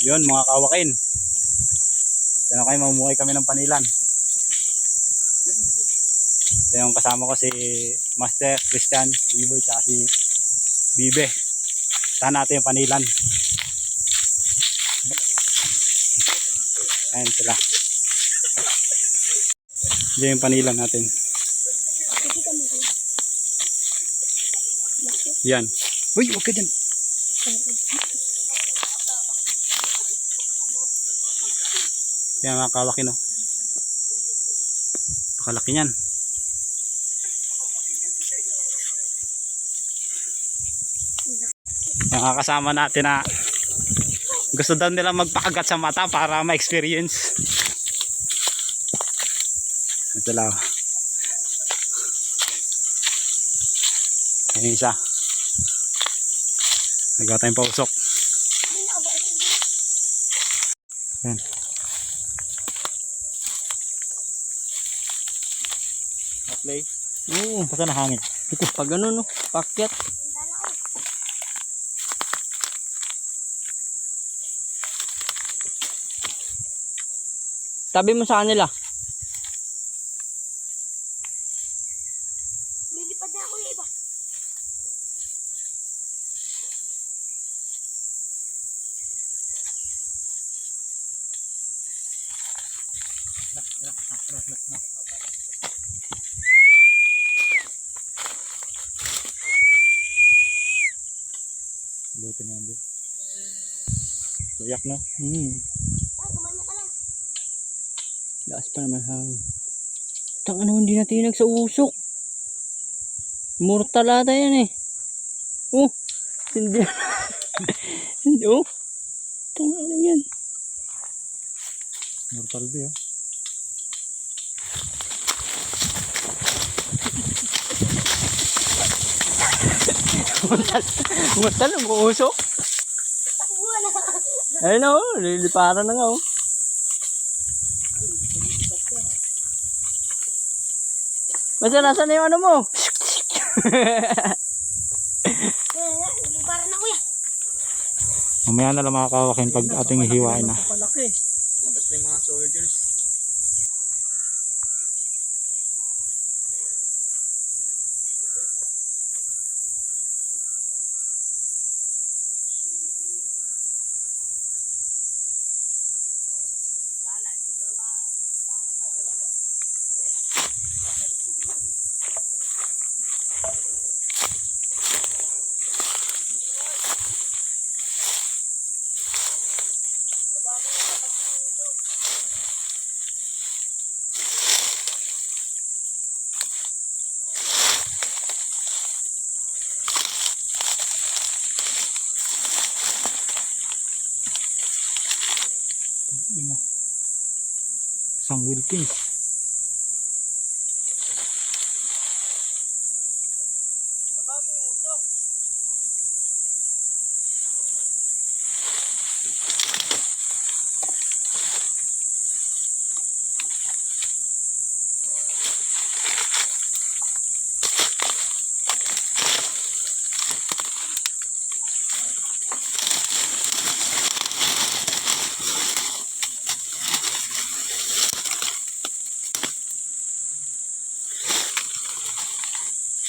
Yun mga kawakin. Ito na kayo, mamumuhay kami ng panilan. Ito yung kasama ko si Master Christian, Biboy, tsaka si Bibe. Tahan natin yung panilan. Ayan sila. Diyan yung panilan natin. Yan. Uy, huwag ka dyan. Yan mga kawakin, no? Nakalaki yan. Mga kasama natin na gusto daw nila magpakagat sa mata para ma-experience. Ito lang. Ayan isa. Nagawa tayong pausok. Ayan. Play. Oo, basta nahangin. Ito pag ano no, pakyat. Tabi mo sa kanila. Lilipad na ako yung iba. Buti na yan. Tuyak no? Gumanya ka lang. Lakas pa naman hangin. Tang ano, hindi natin sa usok. Mortal ata yan eh. Oh, hindi. Hindi oh. Tang ano yan. Mortal B, oh. Mortal ang usok. Takbo na. Ayun oh, liliparan na nga oh. Basta nasa na yung ano mo? Liliparan na kuya. Mamaya na lang mga kawakin pag ating hihiwain na. Palaki. Mabas na yung mga soldiers. Isang Wilkins.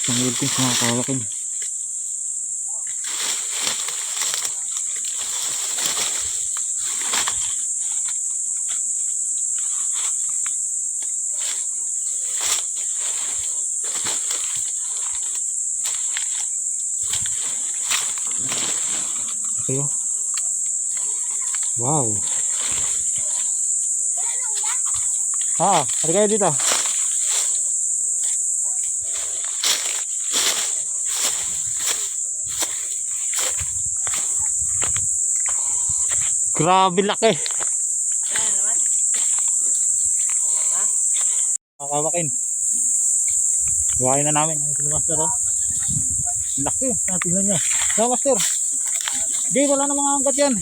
Isang Wilkins mga kawakin. Okay, oh. Wow. Hari kayo dito. Grabe laki. Kakawakin. Buhayin na namin. Ito na master, oh. Laki. Tingnan nyo. No, master. Di, wala na mga angkat yan.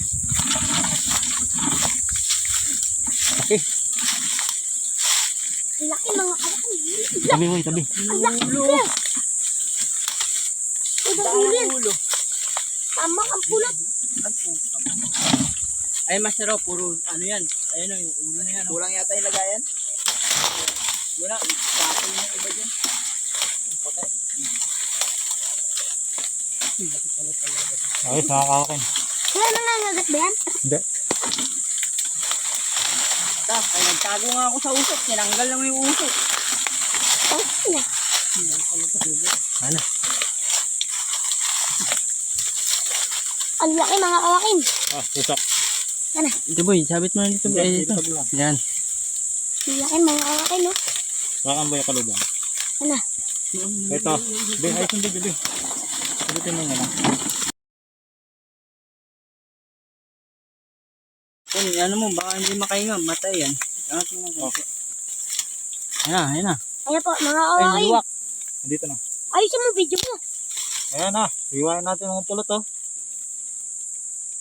Laki. Laki mga kawakan. Tabi, boy, tabi. Ang laki kuya. Ibang ulo yan. Tama ang pulot. Ay, master, oh, puro ano yan. Ayun, oh, yung ulo na yan. Oh. Kulang yata yung lagayan. Wala, papo yung iba dyan. Ang patay. Ayos, nakakakin. Kaya nangangagat ba yan? Hindi. Ay, nagtago nga ako sa usok. Tinanggal lang yung usok. Oh, iya. Ano? Ang laki mga kawakin. Usap. Ito boy, sabit mo na dito. Eh, ito. Yan. Ang laki mga kawakin, no? Kakan ba yung kalubang? Ano? Ito. Be, ayos hindi, be. Sabitin mo nga na. Kung ano mo, baka hindi makahinga. Matay yan. Angat mo lang. Okay. Ayan na, ayan na. Ayan po, mga Ay, kawakin. luwak. Andito na. Ayusin mo video mo. Ayan na. Iwain natin ang pulot, oh.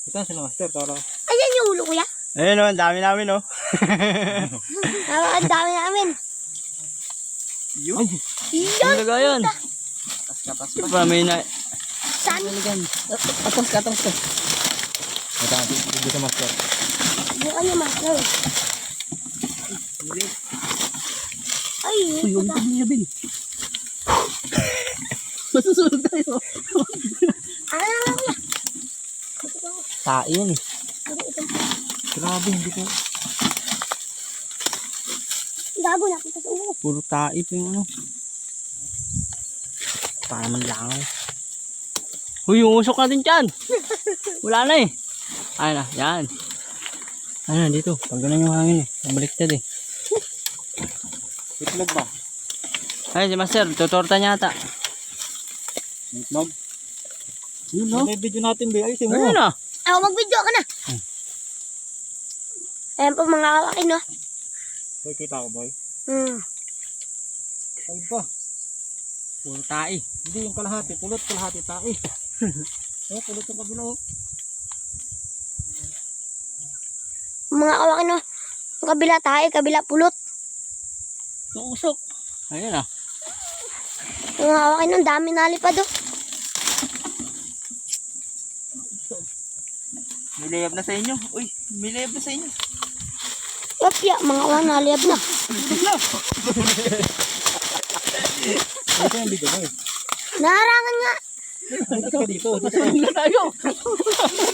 Ito na sila, master. Para. Ayan yung ulo, kuya. Ayun o, ang dami namin o. Ang dami namin. Yun. Yan. Ang lagayan. Katas Ito pa, may na... Saan? Atas ka, atas ka. Ito natin. Dito, master. Bukan niya, master. Ay, Uy, huwag ka niyabin. Masusunod tayo. ano naman, kuya? Tae yan eh. Grabe, hindi ko. Gago na, punta sa ulo. Puro tae pa yung ano. Para man lang. Uy, yung usok natin dyan. Wala na eh. Ay na, yan. Ano na dito. Pag ganun yung hangin eh. Nabaliktad eh. Itlog ba? Ay, si Master, tutorta niya ata. Itlog? Yun no? May video natin, be. Ayusin mo. Ayun na. Ako, mag-video ka na. Ayan po mga kawakin, no? Boy, kita ko, boy. Ay ba? Puro tae. Hindi yung kalahati. Pulot, kalahati, tae. Pulot yung kabila, oh. Mga kawakin, no? Ang kabila tayo, kabila pulot. Yung usok. Ayun na. Mga kawakin, no? Ang dami nalipad, oh. May layab na sa inyo. Uy, may layab na sa inyo. Wapya, mga kawakin, nalipad na. Ito yung video, boy. Naharangan nga. Dito ka dito. Saan na tayo?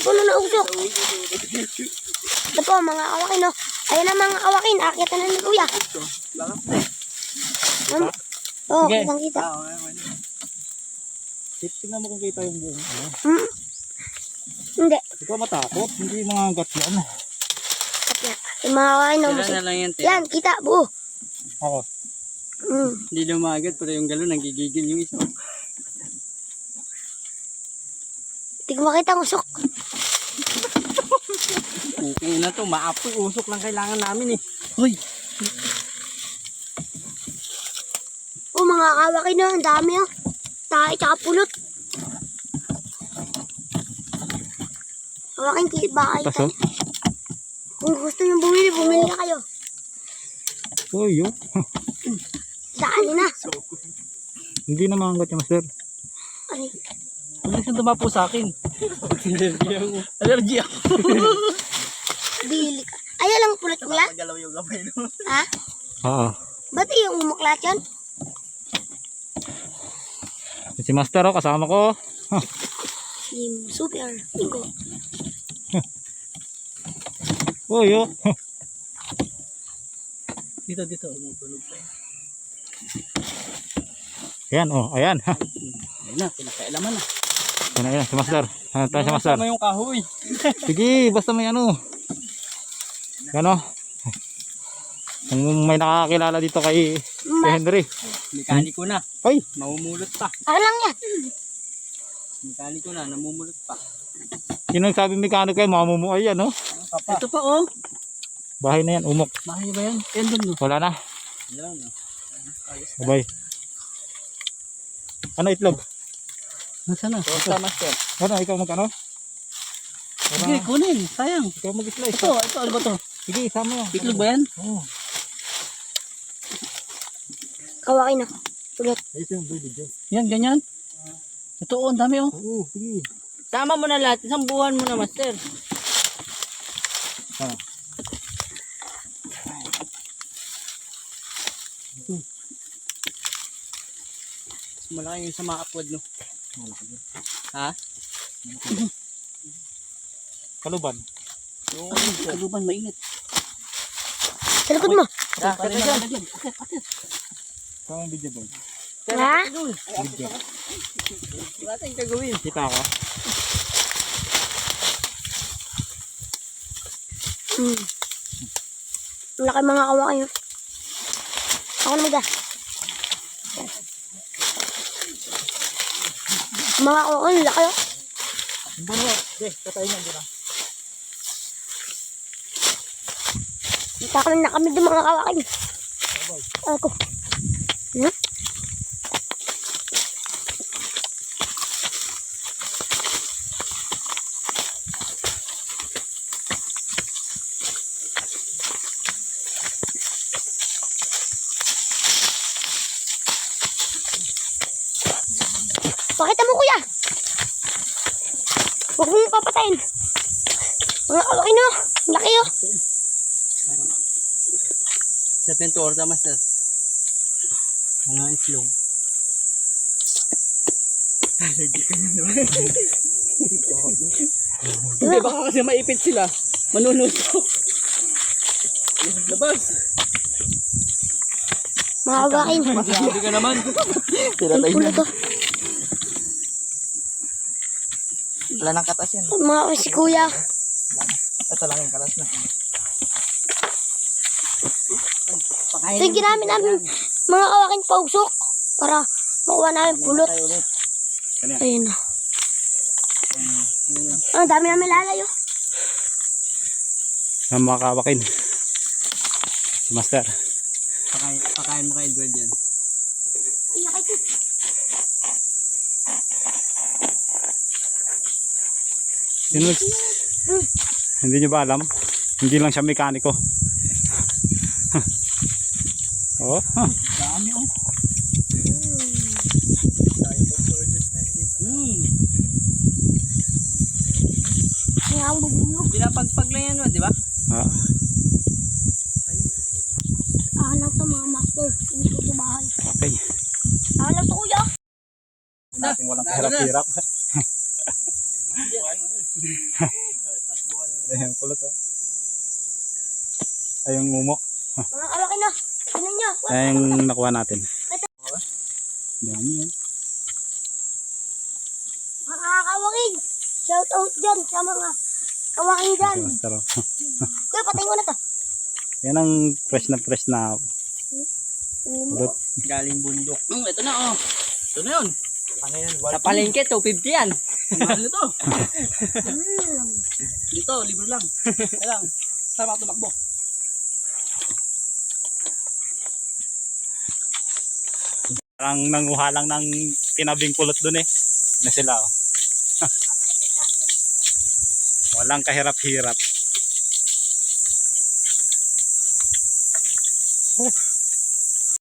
Puno na usok. Ito po, mga kawakin, no? Ayan na mga kawakin, akitan na ni kuya. Oo, Sige. kitang kita. Tingnan mo kung kita yung buong. Ano? Hindi. Ikaw matakot. Hindi mga hanggat yan. Wapya. Yung mga kawakin, no? Sila na lang yan. Yan, kita, buo. Ako. Hindi lumagat, pero yung galon, nagigigil yung isa. Hindi ko makita ang usok. Okay na to, maapoy usok lang kailangan namin eh. Uy, Oh, mga kawakin, no? Ang dami, oh. Tayo, tsaka pulot. Kawakin, ba kayo? Taso? Kung gusto nyo bumili, bumili na kayo. Uy, yun. Saan na? Hindi na mga hanggat yung master. Ay, huwag siyang dumapo sa akin. Allergy ako. bili ka. Ayan lang pulot, kuya. Pagalaw yung gamay no. Ha? Oo. Ba't yung umuklat yun? Si master, oh, kasama ko. Si Super Ingo. Uy, oh. Dito, umutulog pa yun. Ayan, oh. Ayan. Ayun na, pinakailaman na. Ayan, si master. Ano tayo si master? Tama yung kahoy. Sige, basta may ano. Ano? Kung may nakakilala dito kay Henry. Mekaniko na. Ay, Mamumulot pa. Ano lang yan? Mekaniko na, namumulot pa. sino nagsabi mekaniko kayo? Mamumuhay yan, no? Ito pa oh. Bahay na yan, umok. Bahay ba yan? Yan doon no. Wala na. Yan no. Bye. Ano itlog? Nasaan na? Basta master. Ano, ikaw mag-ano? Sige, kunin. Sayang. Ikaw mag-slice. Ito, ano ba to? Sige, isama yan. Itlog ba yan? Oo. Kawakin na. Pulot. Ayos yung video. Yan, ganyan. Ito oh, ang dami oh. Oo, sige. Tama mo na lahat. Isang buwan mo na, master. Ah. Mas malaki yung sa mga upward, no? Ha? Kaluban. Yung kaluban, mainit. Sa likod mo. Kaya dyan. Saan ang video boy? Ha? Video. Wala tayong gagawin. Kita ako. Hmm. Laki mga kawakin. Ako na magda. Mga kawakin, laki oh. Ang bano. Patayin yan dito. Nagkakaroon na kami ng mga kawakin. Ako. Hmm? Pakita mo kuya. Huwag mong papatayin. Mga kawakin oh. Laki oh. Sa pinto, orta, master. Ano, islog. Hindi, baka kasi maipit sila. Manunusok. Labas. Mga kawakin. Hindi ka naman. Ang pulo to. Wala nang katas yan. Mga kawakin si kuya. Ito lang yung katas na. Ito yung ginamit namin mga kawakin pausok para makuha namin pulot. Ayun na. Ang dami namin lalayo. Ang mga kawakin. Si Master. Pakain mo kay Edward yan. Ay, nakikit. Sinuls. Hindi nyo ba alam? Hindi lang siya mekaniko. Oh. Dami oh. Kaya ang bubulog. Pinapagpag lang yan, di ba? Ah. Lang to mga master. Hindi ko sa bahay. Okay. Lang to kuya. Natin walang hirap-hirap. Ayan pala to. Ay, yung umo. Mga kawakin na. Tingnan nyo. Ay, yung nakuha natin. Dami yun. Mga kawakin. Shout out dyan sa mga kawakin dyan. Si Master. Oh. Kuya, patayin ko na to. Yan ang fresh na pulot. Galing bundok. Ito na oh. Ito na yun. Ano yan? Sa palengke, 250 yan. Mahal na to. Dito, libre lang. Kaya lang. Sama ako tumakbo. Parang nanguha lang ng tinabing pulot dun eh. Na sila oh. Walang kahirap-hirap.